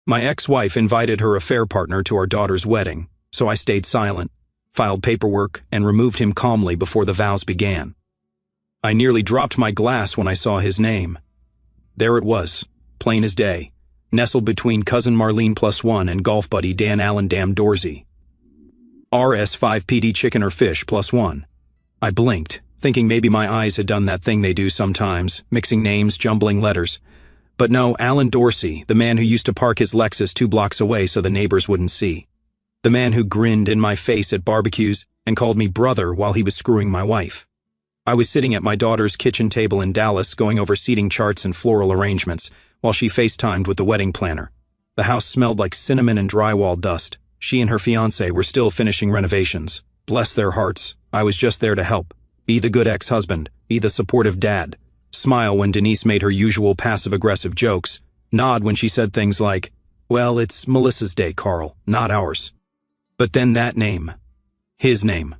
My ex-wife invited her affair partner to our daughter's wedding, so I stayed silent, filed paperwork, and removed him calmly before the vows began. I nearly dropped my glass when I saw his name. There it was, plain as day, nestled between cousin Marlene +1 and golf buddy Dan Allen Dam Dorsey. RS5PD chicken or fish +1. I blinked, thinking maybe my eyes had done that thing they do sometimes, mixing names, jumbling letters. But no, Alan Dorsey, the man who used to park his Lexus 2 blocks away so the neighbors wouldn't see. The man who grinned in my face at barbecues and called me brother while he was screwing my wife. I was sitting at my daughter's kitchen table in Dallas going over seating charts and floral arrangements while she FaceTimed with the wedding planner. The house smelled like cinnamon and drywall dust. She and her fiancé were still finishing renovations. Bless their hearts, I was just there to help. Be the good ex-husband, be the supportive dad. Smile when Denise made her usual passive-aggressive jokes. Nod when she said things like, "Well, it's Melissa's day, Carl, not ours." But then that name. His name.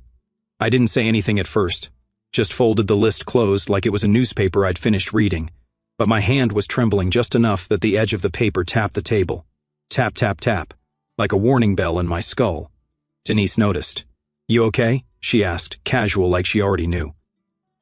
I didn't say anything at first. Just folded the list closed like it was a newspaper I'd finished reading. But my hand was trembling just enough that the edge of the paper tapped the table. Tap, tap, tap. Like a warning bell in my skull. Denise noticed. "You okay?" she asked, casual like she already knew.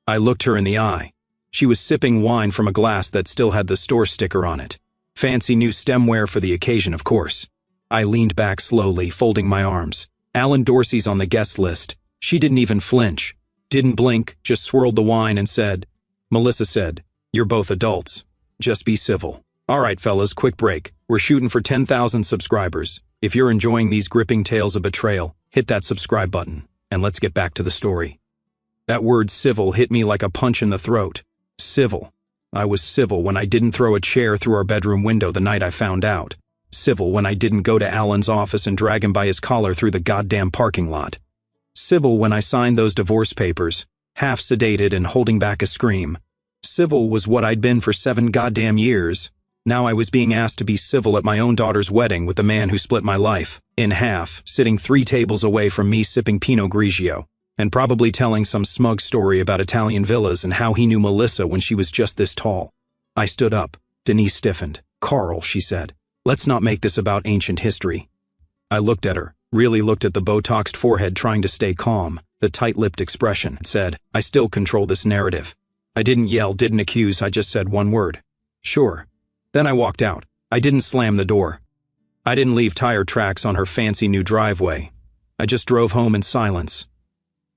I looked her in the eye. She was sipping wine from a glass that still had the store sticker on it. Fancy new stemware for the occasion, of course. I leaned back slowly, folding my arms. Alan Dorsey's on the guest list. She didn't even flinch. Didn't blink, just swirled the wine and said, "Melissa said, you're both adults. Just be civil. All right, fellas, quick break. We're shooting for 10,000 subscribers. If you're enjoying these gripping tales of betrayal, hit that subscribe button, and let's get back to the story." That word civil hit me like a punch in the throat. Civil. I was civil when I didn't throw a chair through our bedroom window the night I found out. Civil when I didn't go to Alan's office and drag him by his collar through the goddamn parking lot. Civil when I signed those divorce papers, half sedated and holding back a scream. Civil was what I'd been for 7 goddamn years. Now I was being asked to be civil at my own daughter's wedding with the man who split my life in half, sitting 3 tables away from me sipping Pinot Grigio, and probably telling some smug story about Italian villas and how he knew Melissa when she was just this tall. I stood up. Denise stiffened. "Carl," she said, "let's not make this about ancient history." I looked at her, really looked at the Botoxed forehead trying to stay calm, the tight-lipped expression, and said, "I still control this narrative." I didn't yell, didn't accuse, I just said one word. "Sure." Then I walked out. I didn't slam the door. I didn't leave tire tracks on her fancy new driveway. I just drove home in silence.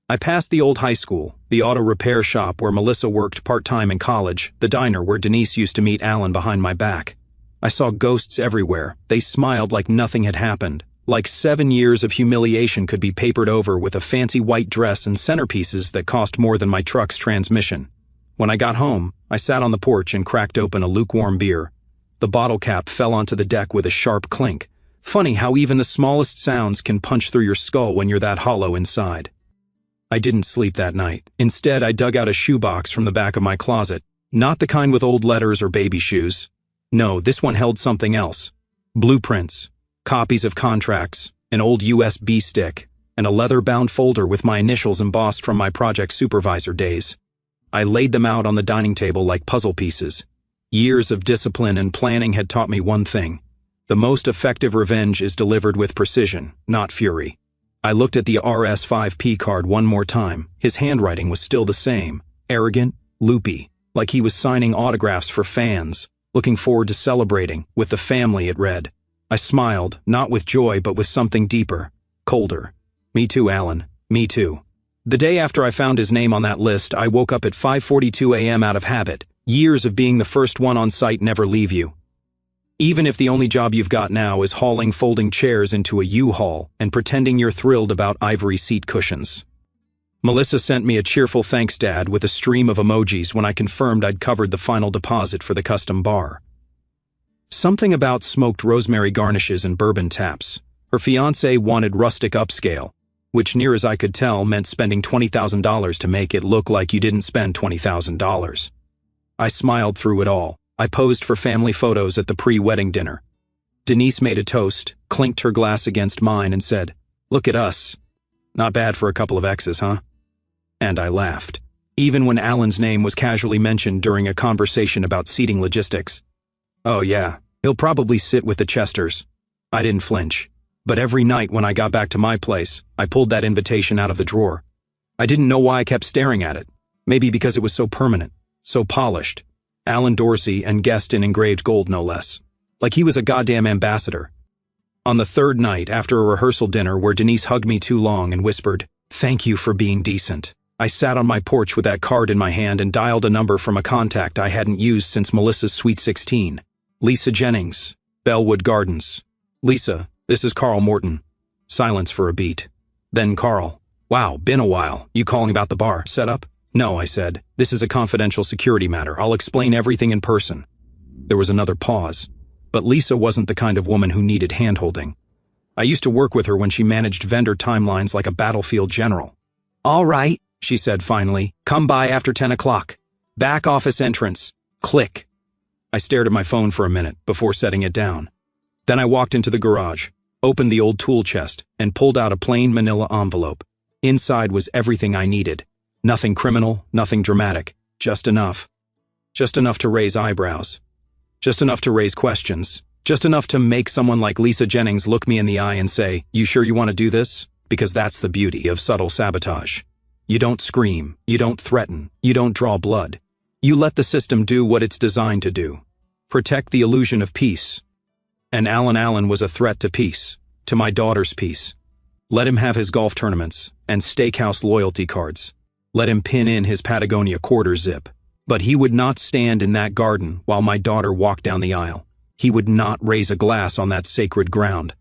I passed the old high school, the auto repair shop where Melissa worked part-time in college, the diner where Denise used to meet Alan behind my back. I saw ghosts everywhere. They smiled like nothing had happened, like 7 years of humiliation could be papered over with a fancy white dress and centerpieces that cost more than my truck's transmission. When I got home, I sat on the porch and cracked open a lukewarm beer. The bottle cap fell onto the deck with a sharp clink. Funny how even the smallest sounds can punch through your skull when you're that hollow inside. I didn't sleep that night. Instead, I dug out a shoebox from the back of my closet. Not the kind with old letters or baby shoes. No, this one held something else. Blueprints, copies of contracts, an old USB stick, and a leather-bound folder with my initials embossed from my project supervisor days. I laid them out on the dining table like puzzle pieces. Years of discipline and planning had taught me one thing. The most effective revenge is delivered with precision, not fury. I looked at the RS5P card one more time. His handwriting was still the same. Arrogant, loopy, like he was signing autographs for fans. Looking forward to celebrating with the family, it read. I smiled, not with joy but with something deeper, colder. Me too, Alan. Me too. The day after I found his name on that list, I woke up at 5:42 a.m. out of habit. Years of being the first one on site never leave you. Even if the only job you've got now is hauling folding chairs into a U-Haul and pretending you're thrilled about ivory seat cushions. Melissa sent me a cheerful thanks, Dad, with a stream of emojis when I confirmed I'd covered the final deposit for the custom bar. Something about smoked rosemary garnishes and bourbon taps. Her fiancé wanted rustic upscale, which near as I could tell meant spending $20,000 to make it look like you didn't spend $20,000. I smiled through it all. I posed for family photos at the pre-wedding dinner. Denise made a toast, clinked her glass against mine and said, "Look at us. Not bad for a couple of exes, huh?" And I laughed, even when Alan's name was casually mentioned during a conversation about seating logistics. "Oh yeah, He'll probably sit with the Chesters. I didn't flinch. But every night when I got back to my place, I pulled that invitation out of the drawer. I didn't know why I kept staring at it. Maybe because it was so permanent, so polished. Alan Dorsey and guest in engraved gold, no less. Like he was a goddamn ambassador. On the third night, after a rehearsal dinner where Denise hugged me too long and whispered, "Thank you for being decent," I sat on my porch with that card in my hand and dialed a number from a contact I hadn't used since Melissa's Sweet 16. Lisa Jennings, Bellwood Gardens. "Lisa, this is Carl Morton." Silence for a beat. Then Carl, "Wow, been a while. You calling about the bar setup?" "No," I said. "This is a confidential security matter. I'll explain everything in person." There was another pause. But Lisa wasn't the kind of woman who needed handholding. I used to work with her when she managed vendor timelines like a battlefield general. "All right," she said finally. "Come by after 10 o'clock. Back office entrance. Click." I stared at my phone for a minute before setting it down. Then I walked into the garage, opened the old tool chest, and pulled out a plain manila envelope. Inside was everything I needed. Nothing criminal, nothing dramatic. Just enough. Just enough to raise eyebrows. Just enough to raise questions. Just enough to make someone like Lisa Jennings look me in the eye and say, "You sure you want to do this?" Because that's the beauty of subtle sabotage. You don't scream, you don't threaten, you don't draw blood. You let the system do what it's designed to do. Protect the illusion of peace. And Alan Allen was a threat to peace, to my daughter's peace. Let him have his golf tournaments and steakhouse loyalty cards. Let him pin in his Patagonia quarter zip. But he would not stand in that garden while my daughter walked down the aisle. He would not raise a glass on that sacred ground.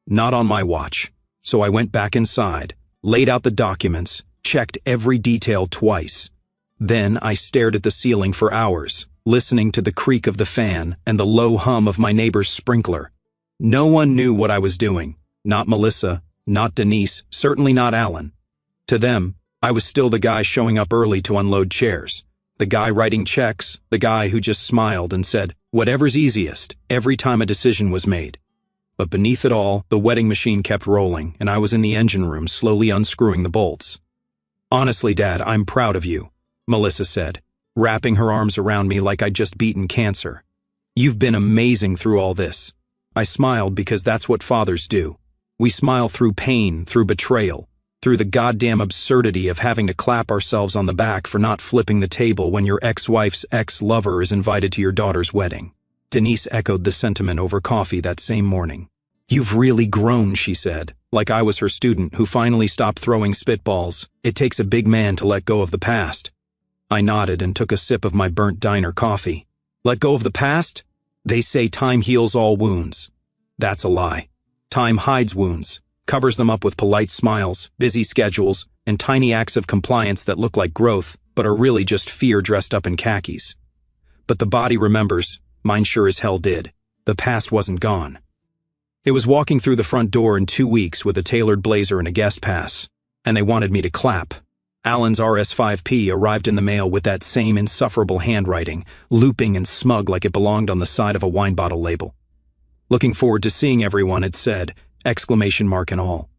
Not on my watch. So I went back inside, laid out the documents, checked every detail twice. Then I stared at the ceiling for hours, listening to the creak of the fan and the low hum of my neighbor's sprinkler. No one knew what I was doing. Not Melissa, not Denise, certainly not Alan. To them, I was still the guy showing up early to unload chairs. The guy writing checks, the guy who just smiled and said, "Whatever's easiest," every time a decision was made. But beneath it all, the wedding machine kept rolling, and I was in the engine room slowly unscrewing the bolts. "Honestly, Dad, I'm proud of you," Melissa said, wrapping her arms around me like I'd just beaten cancer. "You've been amazing through all this." I smiled because that's what fathers do. We smile through pain, through betrayal, through the goddamn absurdity of having to clap ourselves on the back for not flipping the table when your ex-wife's ex-lover is invited to your daughter's wedding. Denise echoed the sentiment over coffee that same morning. "You've really grown," she said, like I was her student who finally stopped throwing spitballs. "It takes a big man to let go of the past." I nodded and took a sip of my burnt diner coffee. Let go of the past? They say time heals all wounds. That's a lie. Time hides wounds, covers them up with polite smiles, busy schedules, and tiny acts of compliance that look like growth, but are really just fear dressed up in khakis. But the body remembers. Mine sure as hell did. The past wasn't gone. It was walking through the front door in 2 weeks with a tailored blazer and a guest pass, and they wanted me to clap. Alan's RS5P arrived in the mail with that same insufferable handwriting, looping and smug like it belonged on the side of a wine bottle label. "Looking forward to seeing everyone," it said, exclamation mark and all.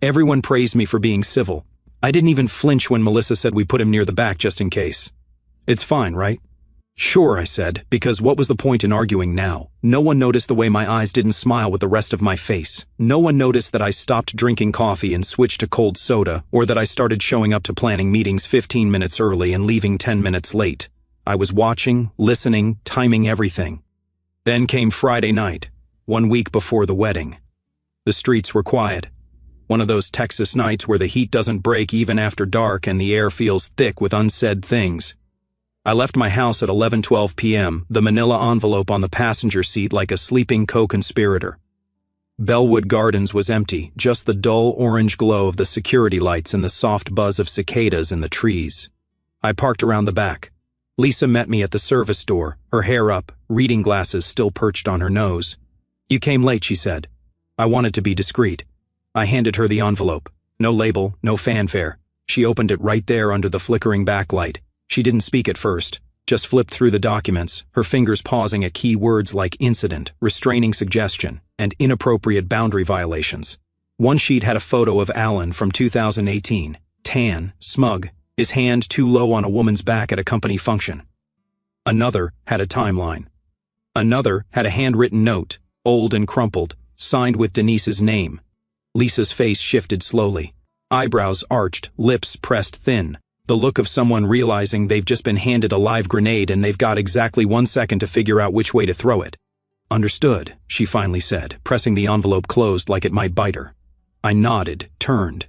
Everyone praised me for being civil. I didn't even flinch when Melissa said we put him near the back just in case. "It's fine, right?" "Sure," I said, because what was the point in arguing now? No one noticed the way my eyes didn't smile with the rest of my face. No one noticed that I stopped drinking coffee and switched to cold soda, or that I started showing up to planning meetings 15 minutes early and leaving 10 minutes late. I was watching, listening, timing everything. Then came Friday night, 1 week before the wedding. The streets were quiet. One of those Texas nights where the heat doesn't break even after dark and the air feels thick with unsaid things. I left my house at 11:12 p.m., the manila envelope on the passenger seat like a sleeping co-conspirator. Bellwood Gardens was empty, just the dull orange glow of the security lights and the soft buzz of cicadas in the trees. I parked around the back. Lisa met me at the service door, her hair up, reading glasses still perched on her nose. "You came late," she said. I wanted to be discreet. I handed her the envelope. No label, no fanfare. She opened it right there under the flickering backlight. She didn't speak at first, just flipped through the documents, her fingers pausing at key words like incident, restraining suggestion, and inappropriate boundary violations. One sheet had a photo of Alan from 2018, tan, smug, his hand too low on a woman's back at a company function. Another had a timeline. Another had a handwritten note, old and crumpled, signed with Denise's name. Lisa's face shifted slowly. Eyebrows arched, lips pressed thin. The look of someone realizing they've just been handed a live grenade and they've got exactly 1 second to figure out which way to throw it. "Understood," she finally said, pressing the envelope closed like it might bite her. I nodded, turned.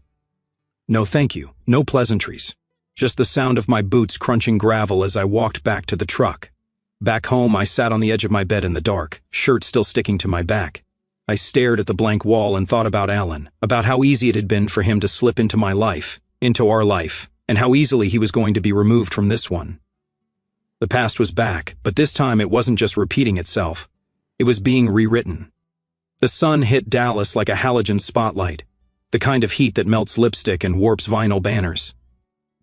"No thank you, no pleasantries. Just the sound of my boots crunching gravel as I walked back to the truck." Back home, I sat on the edge of my bed in the dark, shirt still sticking to my back. I stared at the blank wall and thought about Alan, about how easy it had been for him to slip into my life, into our life, and how easily he was going to be removed from this one. The past was back, but this time it wasn't just repeating itself. It was being rewritten. The sun hit Dallas like a halogen spotlight, the kind of heat that melts lipstick and warps vinyl banners.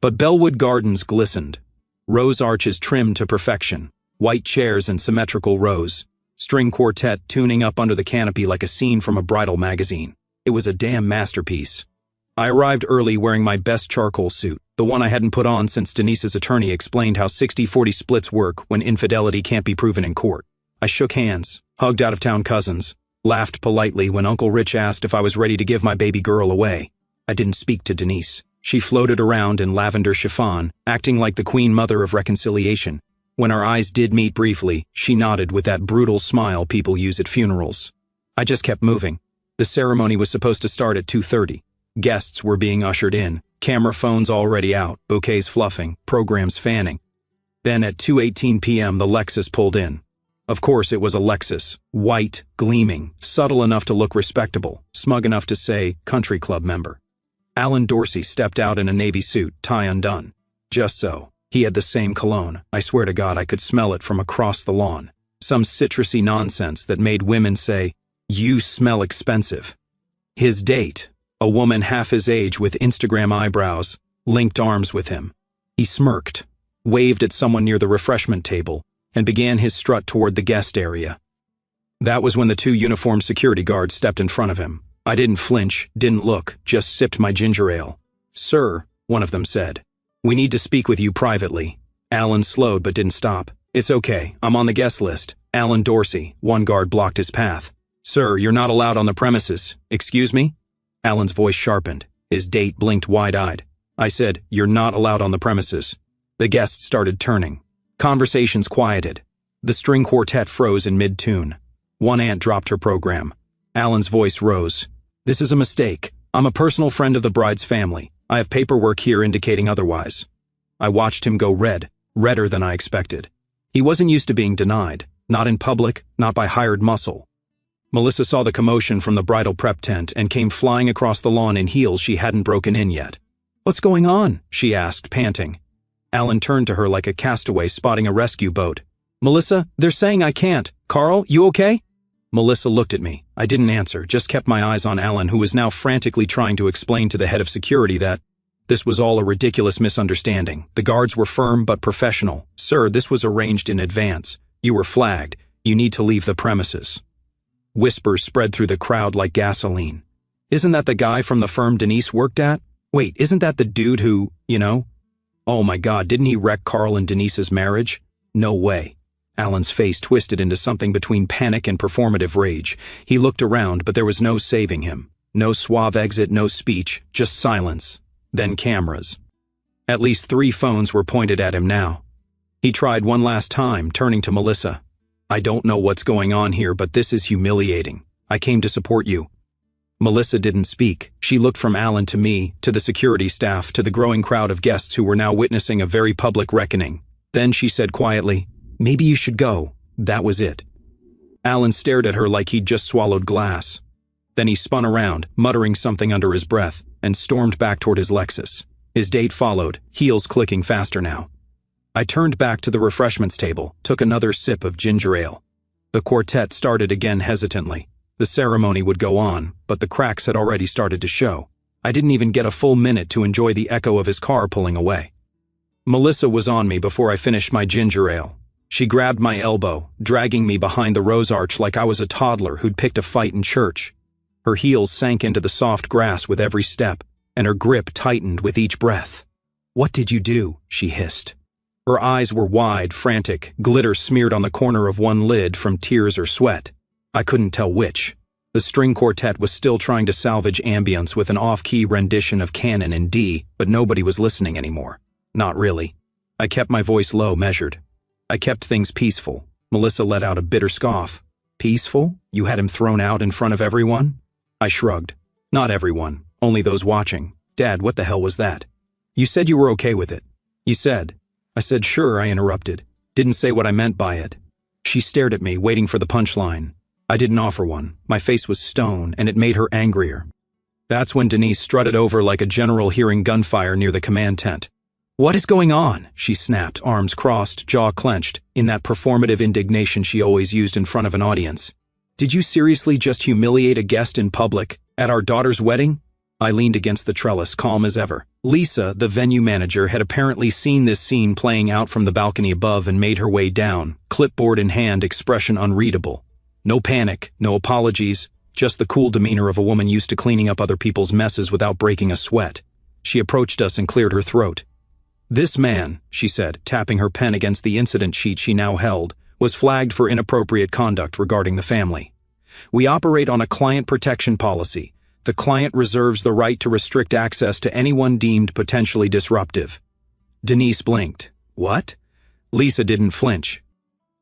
But Bellwood Gardens glistened. Rose arches trimmed to perfection, white chairs and symmetrical rows, string quartet tuning up under the canopy like a scene from a bridal magazine. It was a damn masterpiece. I arrived early wearing my best charcoal suit, the one I hadn't put on since Denise's attorney explained how 60-40 splits work when infidelity can't be proven in court. I shook hands, hugged out-of-town cousins, laughed politely when Uncle Rich asked if I was ready to give my baby girl away. I didn't speak to Denise. She floated around in lavender chiffon, acting like the Queen Mother of Reconciliation. When our eyes did meet briefly, she nodded with that brutal smile people use at funerals. I just kept moving. The ceremony was supposed to start at 2:30. Guests were being ushered in, camera phones already out, bouquets fluffing, programs fanning. Then at 2:18 p.m. the Lexus pulled in. Of course it was a Lexus, white, gleaming, subtle enough to look respectable, smug enough to say country club member. Alan Dorsey stepped out in a navy suit, tie undone. Just so. He had the same cologne. I swear to God I could smell it from across the lawn. Some citrusy nonsense that made women say, "You smell expensive." His date, a woman half his age with Instagram eyebrows, linked arms with him. He smirked, waved at someone near the refreshment table, and began his strut toward the guest area. That was when the 2 uniformed security guards stepped in front of him. I didn't flinch, didn't look, just sipped my ginger ale. "Sir," one of them said, "we need to speak with you privately." Alan slowed but didn't stop. "It's okay, I'm on the guest list." Alan Dorsey, one guard blocked his path. "Sir, you're not allowed on the premises." "Excuse me?" Alan's voice sharpened. His date blinked wide-eyed. I said, "You're not allowed on the premises." The guests started turning. Conversations quieted. The string quartet froze in mid-tune. One aunt dropped her program. Alan's voice rose. "This is a mistake. I'm a personal friend of the bride's family. I have paperwork here indicating otherwise." I watched him go red, redder than I expected. He wasn't used to being denied, not in public, not by hired muscle. Melissa saw the commotion from the bridal prep tent and came flying across the lawn in heels she hadn't broken in yet. "What's going on?" she asked, panting. Alan turned to her like a castaway spotting a rescue boat. "Melissa, they're saying I can't. Carl, you okay?" Melissa looked at me. I didn't answer, just kept my eyes on Alan, who was now frantically trying to explain to the head of security that this was all a ridiculous misunderstanding. The guards were firm but professional. "Sir, this was arranged in advance. You were flagged. You need to leave the premises." Whispers spread through the crowd like gasoline. "Isn't that the guy from the firm Denise worked at? Wait, isn't that the dude who, Oh my God, didn't he wreck Carl and Denise's marriage? No way." Alan's face twisted into something between panic and performative rage. He looked around, but there was no saving him. No suave exit, no speech, just silence. Then cameras. At least 3 phones were pointed at him now. He tried one last time, turning to Melissa. "I don't know what's going on here, but this is humiliating. I came to support you." Melissa didn't speak. She looked from Alan to me, to the security staff, to the growing crowd of guests who were now witnessing a very public reckoning. Then she said quietly, "Maybe you should go." That was it. Alan stared at her like he'd just swallowed glass. Then he spun around, muttering something under his breath, and stormed back toward his Lexus. His date followed, heels clicking faster now. I turned back to the refreshments table, took another sip of ginger ale. The quartet started again hesitantly. The ceremony would go on, but the cracks had already started to show. I didn't even get a full minute to enjoy the echo of his car pulling away. Melissa was on me before I finished my ginger ale. She grabbed my elbow, dragging me behind the rose arch like I was a toddler who'd picked a fight in church. Her heels sank into the soft grass with every step, and her grip tightened with each breath. "What did you do?" she hissed. Her eyes were wide, frantic, glitter smeared on the corner of one lid from tears or sweat. I couldn't tell which. The string quartet was still trying to salvage ambience with an off-key rendition of Canon in D, but nobody was listening anymore. Not really. I kept my voice low, measured. I kept things peaceful. Melissa let out a bitter scoff. Peaceful? You had him thrown out in front of everyone? I shrugged. Not everyone, only those watching. Dad, what the hell was that? You said you were okay with it. You said. I said sure, I interrupted. Didn't say what I meant by it. She stared at me, waiting for the punchline. I didn't offer one. My face was stone, and it made her angrier. That's when Denise strutted over like a general hearing gunfire near the command tent. What is going on? She snapped, arms crossed, jaw clenched, in that performative indignation she always used in front of an audience. Did you seriously just humiliate a guest in public, at our daughter's wedding? I leaned against the trellis, calm as ever. Lisa, the venue manager, had apparently seen this scene playing out from the balcony above and made her way down, clipboard in hand, expression unreadable. No panic, no apologies, just the cool demeanor of a woman used to cleaning up other people's messes without breaking a sweat. She approached us and cleared her throat. This man, she said, tapping her pen against the incident sheet she now held, was flagged for inappropriate conduct regarding the family. We operate on a client protection policy. The client reserves the right to restrict access to anyone deemed potentially disruptive. Denise blinked. What? Lisa didn't flinch.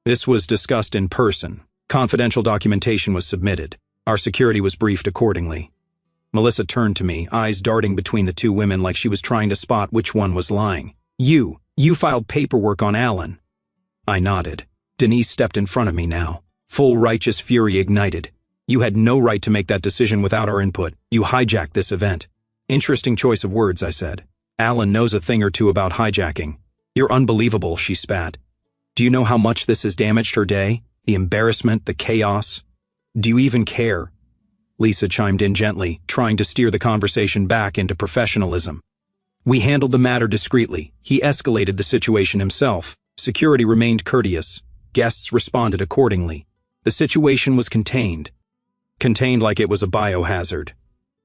This was discussed in person. Confidential documentation was submitted. Our security was briefed accordingly. Melissa turned to me, eyes darting between the two women like she was trying to spot which one was lying. You filed paperwork on Alan. I nodded. Denise stepped in front of me now. Full righteous fury ignited. You had no right to make that decision without our input. You hijacked this event. Interesting choice of words, I said. Alan knows a thing or two about hijacking. You're unbelievable, she spat. Do you know how much this has damaged her day? The embarrassment, the chaos. Do you even care? Lisa chimed in gently, trying to steer the conversation back into professionalism. We handled the matter discreetly. He escalated the situation himself. Security remained courteous. Guests responded accordingly. The situation was contained. Contained like it was a biohazard.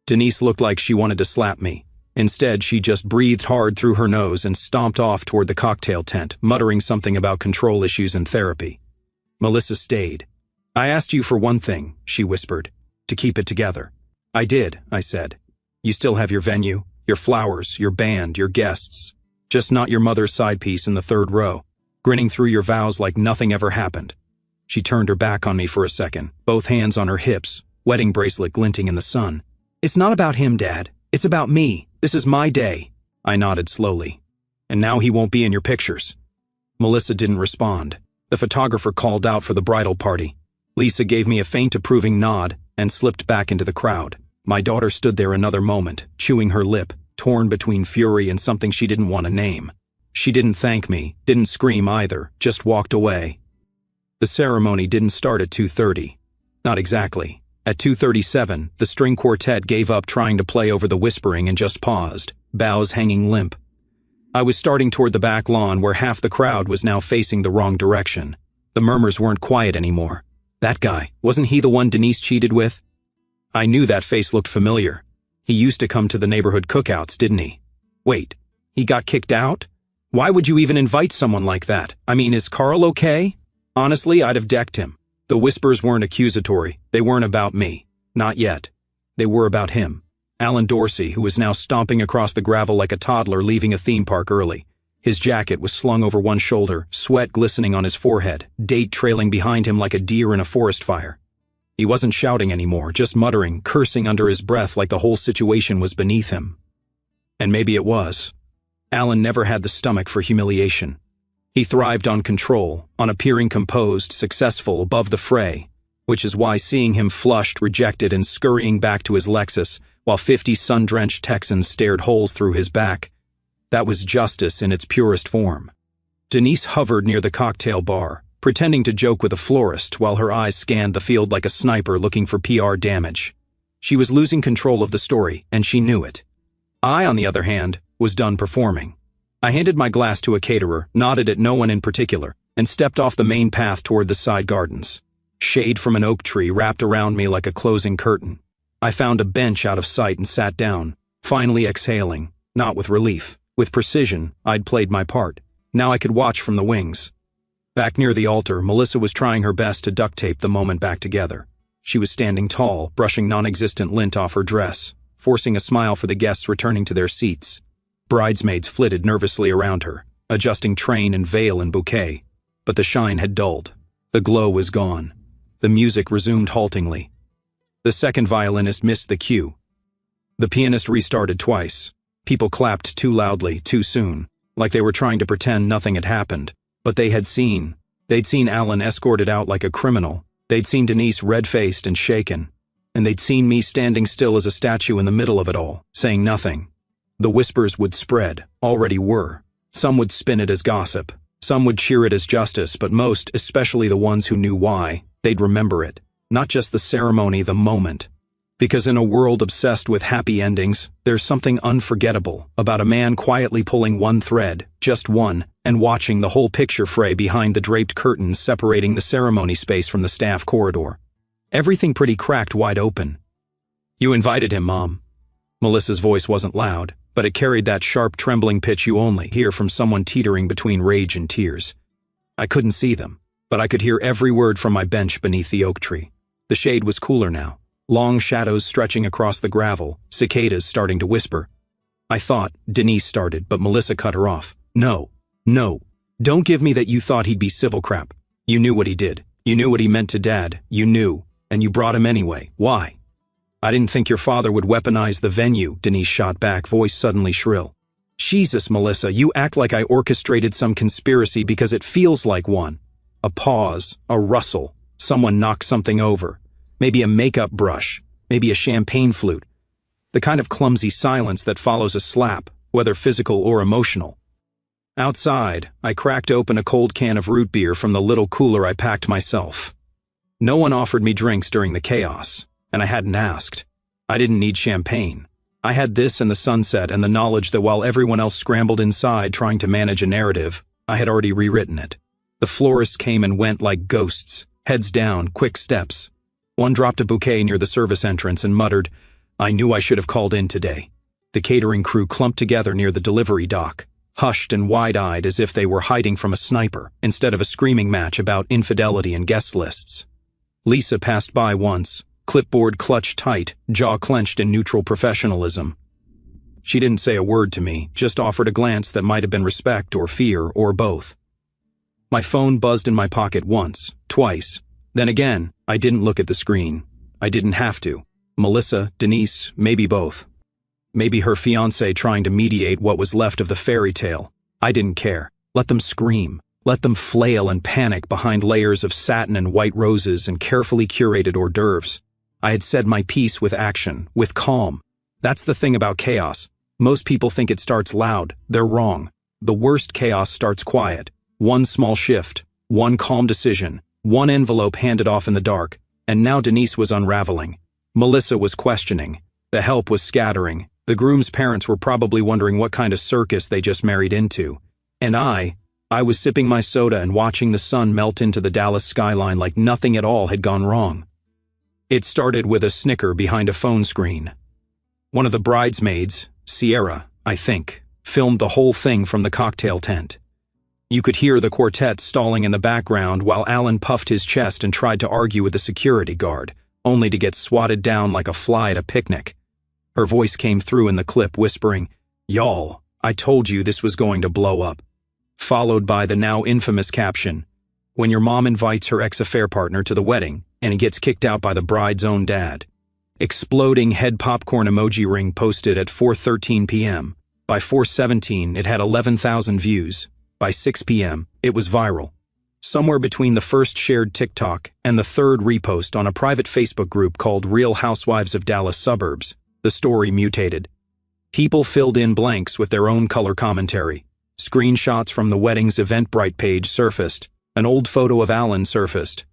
Denise looked like she wanted to slap me. Instead, she just breathed hard through her nose and stomped off toward the cocktail tent, muttering something about control issues and therapy. Melissa stayed. I asked you for one thing, she whispered, to keep it together. I did, I said. You still have your venue, your flowers, your band, your guests. Just not your mother's side piece in the third row, grinning through your vows like nothing ever happened. She turned her back on me for a second, both hands on her hips, wedding bracelet glinting in the sun. It's not about him, Dad. It's about me. This is my day. I nodded slowly. And now he won't be in your pictures. Melissa didn't respond. The photographer called out for the bridal party. Lisa gave me a faint approving nod and slipped back into the crowd. My daughter stood there another moment, chewing her lip, torn between fury and something she didn't want to name. She didn't thank me, didn't scream either, just walked away. The ceremony didn't start at 2:30. Not exactly. At 2:37, the string quartet gave up trying to play over the whispering and just paused, bows hanging limp. I was starting toward the back lawn where half the crowd was now facing the wrong direction. The murmurs weren't quiet anymore. That guy, wasn't he the one Denise cheated with? I knew that face looked familiar. He used to come to the neighborhood cookouts, didn't he? Wait, he got kicked out? Why would you even invite someone like that? I mean, is Carl okay? Honestly, I'd have decked him. The whispers weren't accusatory. They weren't about me. Not yet. They were about him. Alan Dorsey, who was now stomping across the gravel like a toddler leaving a theme park early. His jacket was slung over one shoulder, sweat glistening on his forehead, date trailing behind him like a deer in a forest fire. He wasn't shouting anymore, just muttering, cursing under his breath like the whole situation was beneath him. And maybe it was. Alan never had the stomach for humiliation. He thrived on control, on appearing composed, successful, above the fray, which is why seeing him flushed, rejected, and scurrying back to his Lexus, while 50 sun-drenched Texans stared holes through his back, that was justice in its purest form. Denise hovered near the cocktail bar, pretending to joke with a florist while her eyes scanned the field like a sniper looking for PR damage. She was losing control of the story, and she knew it. I, on the other hand, was done performing. I handed my glass to a caterer, nodded at no one in particular, and stepped off the main path toward the side gardens. Shade from an oak tree wrapped around me like a closing curtain. I found a bench out of sight and sat down, finally exhaling, not with relief. With precision, I'd played my part. Now I could watch from the wings. Back near the altar, Melissa was trying her best to duct tape the moment back together. She was standing tall, brushing non-existent lint off her dress, forcing a smile for the guests returning to their seats. Bridesmaids flitted nervously around her, adjusting train and veil and bouquet. But the shine had dulled. The glow was gone. The music resumed haltingly. The second violinist missed the cue. The pianist restarted twice. People clapped too loudly, too soon, like they were trying to pretend nothing had happened. But they'd seen Alan escorted out like a criminal. They'd seen Denise red-faced and shaken. And they'd seen me standing still as a statue in the middle of it all, saying nothing. The whispers would spread, already were. Some would spin it as gossip. Some would cheer it as justice, but most, especially the ones who knew why, they'd remember it. Not just the ceremony, the moment. Because in a world obsessed with happy endings, there's something unforgettable about a man quietly pulling one thread, just one, and watching the whole picture fray behind the draped curtains separating the ceremony space from the staff corridor. Everything pretty cracked wide open. "You invited him, Mom." Melissa's voice wasn't loud, but it carried that sharp, trembling pitch you only hear from someone teetering between rage and tears. I couldn't see them, but I could hear every word from my bench beneath the oak tree. The shade was cooler now. Long shadows stretching across the gravel, cicadas starting to whisper. I thought, Denise started, but Melissa cut her off. No. Don't give me that you thought he'd be civil crap. You knew what he did. You knew what he meant to Dad. You knew. And you brought him anyway. Why? I didn't think your father would weaponize the venue, Denise shot back, voice suddenly shrill. Jesus, Melissa, you act like I orchestrated some conspiracy because it feels like one. A pause, a rustle, someone knocked something over. Maybe a makeup brush, maybe a champagne flute. The kind of clumsy silence that follows a slap, whether physical or emotional. Outside, I cracked open a cold can of root beer from the little cooler I packed myself. No one offered me drinks during the chaos, and I hadn't asked. I didn't need champagne. I had this and the sunset and the knowledge that while everyone else scrambled inside trying to manage a narrative, I had already rewritten it. The florists came and went like ghosts, heads down, quick steps. One dropped a bouquet near the service entrance and muttered, "I knew I should have called in today." The catering crew clumped together near the delivery dock, hushed and wide-eyed as if they were hiding from a sniper instead of a screaming match about infidelity and guest lists. Lisa passed by once, clipboard clutched tight, jaw clenched in neutral professionalism. She didn't say a word to me, just offered a glance that might have been respect or fear or both. My phone buzzed in my pocket once, twice. Then again, I didn't look at the screen. I didn't have to. Melissa, Denise, maybe both. Maybe her fiancé trying to mediate what was left of the fairy tale. I didn't care. Let them scream. Let them flail and panic behind layers of satin and white roses and carefully curated hors d'oeuvres. I had said my piece with action, with calm. That's the thing about chaos. Most people think it starts loud. They're wrong. The worst chaos starts quiet. One small shift, one calm decision, one envelope handed off in the dark, and now Denise was unraveling. Melissa was questioning. The help was scattering. The groom's parents were probably wondering what kind of circus they just married into. And I was sipping my soda and watching the sun melt into the Dallas skyline like nothing at all had gone wrong. It started with a snicker behind a phone screen. One of the bridesmaids, Sierra, I think, filmed the whole thing from the cocktail tent. You could hear the quartet stalling in the background while Alan puffed his chest and tried to argue with the security guard, only to get swatted down like a fly at a picnic. Her voice came through in the clip whispering, "Y'all, I told you this was going to blow up." Followed by the now infamous caption, "When your mom invites her ex-affair partner to the wedding and he gets kicked out by the bride's own dad." Exploding head popcorn emoji ring posted at 4:13 p.m. By 4:17, it had 11,000 views. By 6 p.m., it was viral. Somewhere between the first shared TikTok and the third repost on a private Facebook group called Real Housewives of Dallas Suburbs, the story mutated. People filled in blanks with their own color commentary. Screenshots from the wedding's Eventbrite page surfaced. An old photo of Alan surfaced.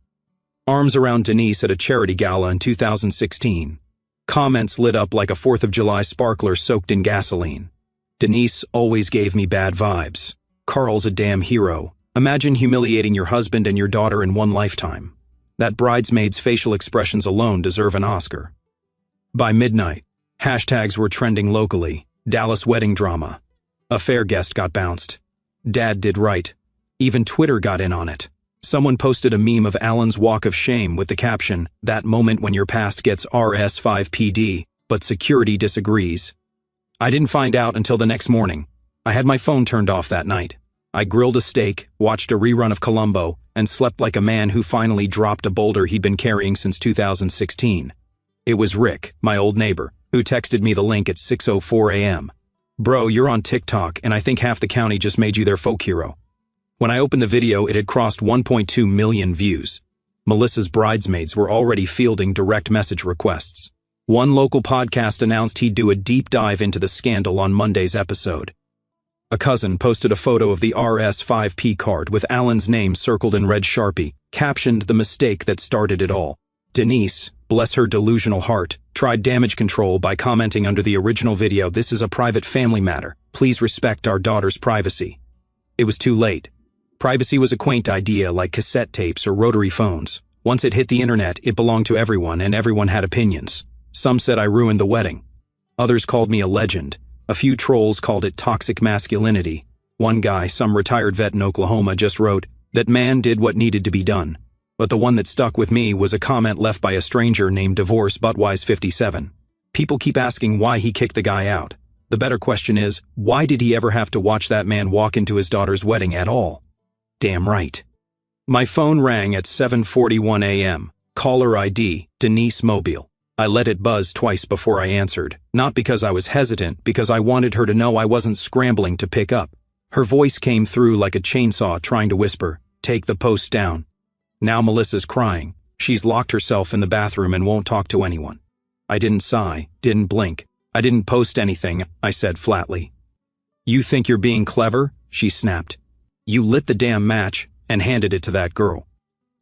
Arms around Denise at a charity gala in 2016. Comments lit up like a 4th of July sparkler soaked in gasoline. Denise always gave me bad vibes. Carl's a damn hero. Imagine humiliating your husband and your daughter in one lifetime. That bridesmaid's facial expressions alone deserve an Oscar. By midnight, hashtags were trending locally. Dallas wedding drama. Affair guest got bounced. Dad did right. Even Twitter got in on it. Someone posted a meme of Alan's walk of shame with the caption, "That moment when your past gets RS5PD, but security disagrees." I didn't find out until the next morning. I had my phone turned off that night. I grilled a steak, watched a rerun of Columbo, and slept like a man who finally dropped a boulder he'd been carrying since 2016. It was Rick, my old neighbor, who texted me the link at 6:04 a.m. "Bro, you're on TikTok, and I think half the county just made you their folk hero." When I opened the video, it had crossed 1.2 million views. Melissa's bridesmaids were already fielding direct message requests. One local podcast announced he'd do a deep dive into the scandal on Monday's episode. A cousin posted a photo of the RS5P card with Alan's name circled in red Sharpie, captioned "the mistake that started it all." Denise, bless her delusional heart, tried damage control by commenting under the original video, "This is a private family matter. Please respect our daughter's privacy." It was too late. Privacy was a quaint idea like cassette tapes or rotary phones. Once it hit the internet, it belonged to everyone, and everyone had opinions. Some said I ruined the wedding. Others called me a legend. A few trolls called it toxic masculinity. One guy, some retired vet in Oklahoma, just wrote that man did what needed to be done. But the one that stuck with me was a comment left by a stranger named Divorce Buttwise57. People keep asking why he kicked the guy out. The better question is, why did he ever have to watch that man walk into his daughter's wedding at all? Damn right. My phone rang at 7:41 a.m. Caller ID, Denise Mobile. I let it buzz twice before I answered, not because I was hesitant, because I wanted her to know I wasn't scrambling to pick up. Her voice came through like a chainsaw trying to whisper, "Take the post down." Now Melissa's crying. She's locked herself in the bathroom and won't talk to anyone. I didn't sigh, didn't blink. I didn't post anything, I said flatly. "You think you're being clever?" she snapped. "You lit the damn match and handed it to that girl.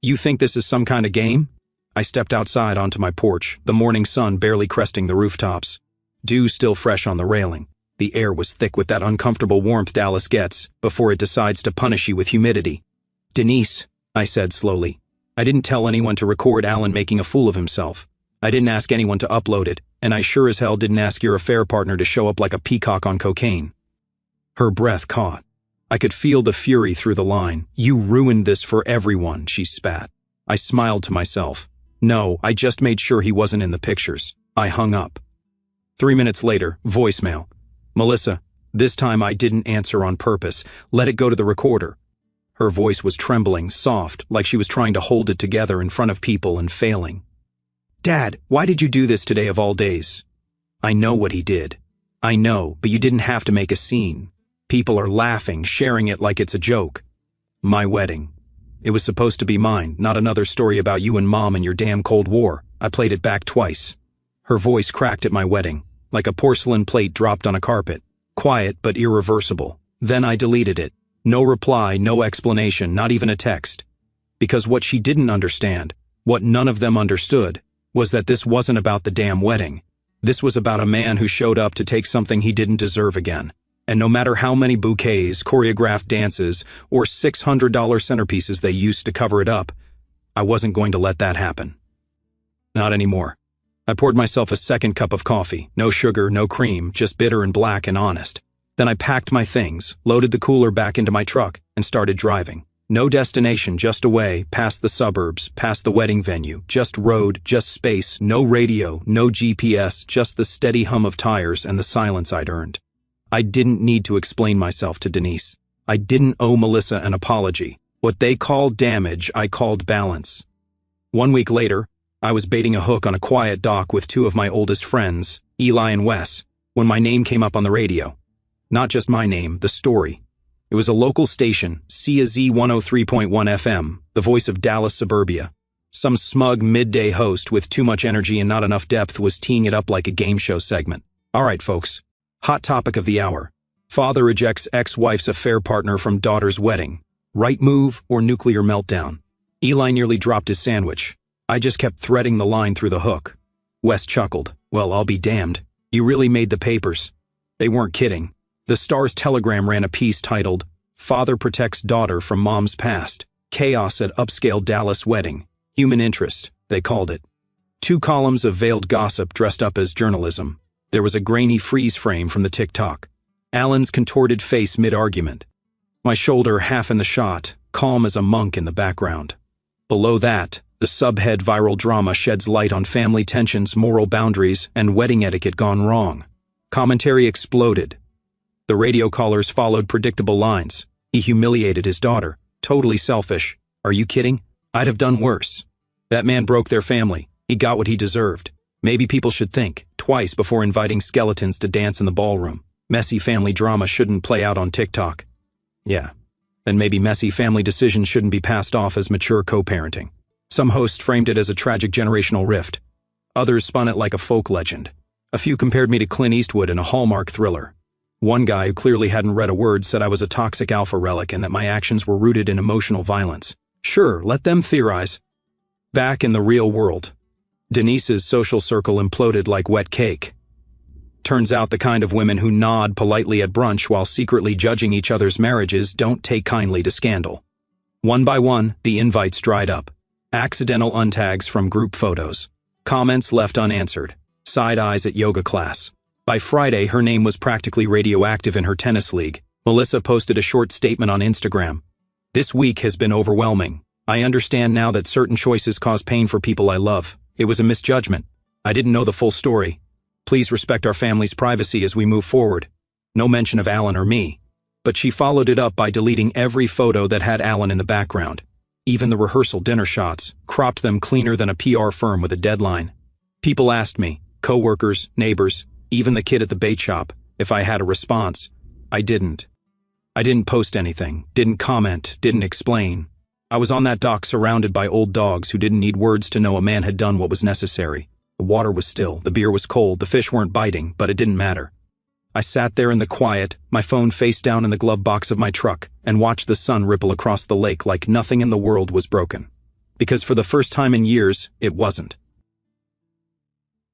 You think this is some kind of game?" I stepped outside onto my porch, the morning sun barely cresting the rooftops. Dew still fresh on the railing. The air was thick with that uncomfortable warmth Dallas gets before it decides to punish you with humidity. "Denise," I said slowly. "I didn't tell anyone to record Alan making a fool of himself. I didn't ask anyone to upload it, and I sure as hell didn't ask your affair partner to show up like a peacock on cocaine." Her breath caught. I could feel the fury through the line. "You ruined this for everyone," she spat. I smiled to myself. No, I just made sure he wasn't in the pictures. I hung up. 3 minutes later, voicemail. "Melissa, this time I didn't answer on purpose. Let it go to the recorder." Her voice was trembling, soft, like she was trying to hold it together in front of people and failing. "Dad, why did you do this today of all days?" "I know what he did. I know, but you didn't have to make a scene. People are laughing, sharing it like it's a joke. My wedding. It was supposed to be mine, not another story about you and Mom and your damn Cold War." I played it back twice. Her voice cracked at my wedding, like a porcelain plate dropped on a carpet. Quiet but irreversible. Then I deleted it. No reply, no explanation, not even a text. Because what she didn't understand, what none of them understood, was that this wasn't about the damn wedding. This was about a man who showed up to take something he didn't deserve again. And no matter how many bouquets, choreographed dances, or $600 centerpieces they used to cover it up, I wasn't going to let that happen. Not anymore. I poured myself a second cup of coffee. No sugar, no cream, just bitter and black and honest. Then I packed my things, loaded the cooler back into my truck, and started driving. No destination, just away, past the suburbs, past the wedding venue, just road, just space, no radio, no GPS, just the steady hum of tires and the silence I'd earned. I didn't need to explain myself to Denise. I didn't owe Melissa an apology. What they called damage, I called balance. 1 week later, I was baiting a hook on a quiet dock with two of my oldest friends, Eli and Wes, when my name came up on the radio. Not just my name, the story. It was a local station, CZ 103.1 FM, the voice of Dallas suburbia. Some smug midday host with too much energy and not enough depth was teeing it up like a game show segment. All right, folks. Hot topic of the hour. Father ejects ex-wife's affair partner from daughter's wedding. Right move or nuclear meltdown? Eli nearly dropped his sandwich. I just kept threading the line through the hook. Wes chuckled. "Well, I'll be damned. You really made the papers." They weren't kidding. The Stars-Telegram ran a piece titled, "Father Protects Daughter from Mom's Past. Chaos at Upscale Dallas Wedding. Human Interest," they called it. 2 columns of veiled gossip dressed up as journalism. There was a grainy freeze frame from the TikTok. Alan's contorted face mid-argument. My shoulder half in the shot, calm as a monk in the background. Below that, the subhead viral drama sheds light on family tensions, moral boundaries, and wedding etiquette gone wrong. Commentary exploded. The radio callers followed predictable lines. He humiliated his daughter. Totally selfish. Are you kidding? I'd have done worse. That man broke their family. He got what he deserved. Maybe people should think twice before inviting skeletons to dance in the ballroom. Messy family drama shouldn't play out on TikTok. Yeah. Then maybe messy family decisions shouldn't be passed off as mature co-parenting. Some hosts framed it as a tragic generational rift. Others spun it like a folk legend. A few compared me to Clint Eastwood in a Hallmark thriller. One guy who clearly hadn't read a word said I was a toxic alpha relic and that my actions were rooted in emotional violence. Sure, let them theorize. Back in the real world, Denise's social circle imploded like wet cake. Turns out the kind of women who nod politely at brunch while secretly judging each other's marriages don't take kindly to scandal. One by one, the invites dried up. Accidental untags from group photos. Comments left unanswered. Side eyes at yoga class. By Friday, her name was practically radioactive in her tennis league. Melissa posted a short statement on Instagram. This week has been overwhelming. I understand now that certain choices cause pain for people I love. It was a misjudgment. I didn't know the full story. Please respect our family's privacy as we move forward. No mention of Alan or me. But she followed it up by deleting every photo that had Alan in the background. Even the rehearsal dinner shots, cropped them cleaner than a PR firm with a deadline. People asked me, coworkers, neighbors, even the kid at the bait shop, if I had a response. I didn't. I didn't post anything, didn't comment, didn't explain. I was on that dock surrounded by old dogs who didn't need words to know a man had done what was necessary. The water was still, the beer was cold, the fish weren't biting, but it didn't matter. I sat there in the quiet, my phone face down in the glove box of my truck, and watched the sun ripple across the lake like nothing in the world was broken. Because for the first time in years, it wasn't.